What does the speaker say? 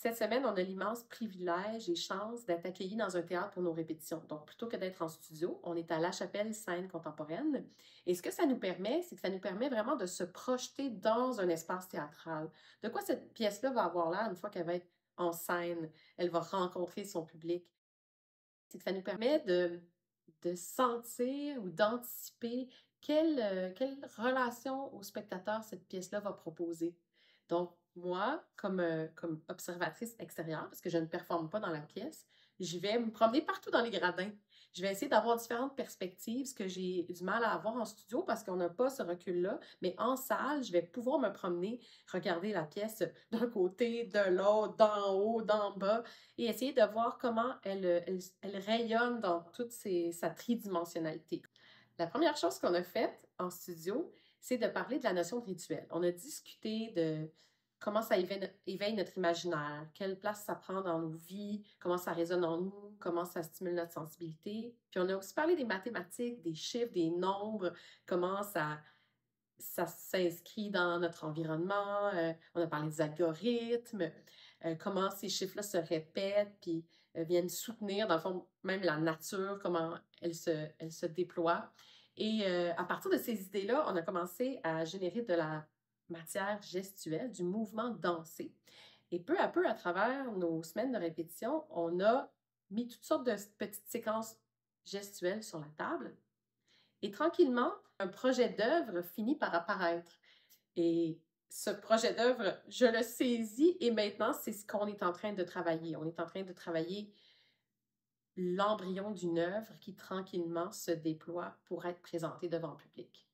Cette semaine, on a l'immense privilège et chance d'être accueillis dans un théâtre pour nos répétitions. Donc, plutôt que d'être en studio, on est à La Chapelle Scène Contemporaine. Et ce que ça nous permet, c'est que ça nous permet vraiment de se projeter dans un espace théâtral. De quoi cette pièce-là va avoir l'air une fois qu'elle va être en scène, elle va rencontrer son public. C'est que ça nous permet de sentir ou d'anticiper quelle relation au spectateur cette pièce-là va proposer. Donc, moi, comme observatrice extérieure, parce que je ne performe pas dans la pièce, je vais me promener partout dans les gradins. Je vais essayer d'avoir différentes perspectives, ce que j'ai du mal à avoir en studio parce qu'on n'a pas ce recul-là. Mais en salle, je vais pouvoir me promener, regarder la pièce d'un côté, de l'autre, d'en haut, d'en bas, et essayer de voir comment elle rayonne dans toute sa tridimensionnalité. La première chose qu'on a faite en studio, c'est de parler de la notion de rituel. On a discuté de comment ça éveille notre imaginaire, quelle place ça prend dans nos vies, comment ça résonne en nous, comment ça stimule notre sensibilité. Puis on a aussi parlé des mathématiques, des chiffres, des nombres, comment ça s'inscrit dans notre environnement. On a parlé des algorithmes, comment ces chiffres-là se répètent, puis viennent soutenir, dans le fond, même la nature, comment elle se déploie. Et à partir de ces idées-là, on a commencé à générer de la matière gestuelle, du mouvement dansé. Et peu à peu, à travers nos semaines de répétition, on a mis toutes sortes de petites séquences gestuelles sur la table. Et tranquillement, un projet d'œuvre finit par apparaître. Et ce projet d'œuvre, je le saisis et maintenant, c'est ce qu'on est en train de travailler. On est en train de travailler l'embryon d'une œuvre qui tranquillement se déploie pour être présentée devant le public.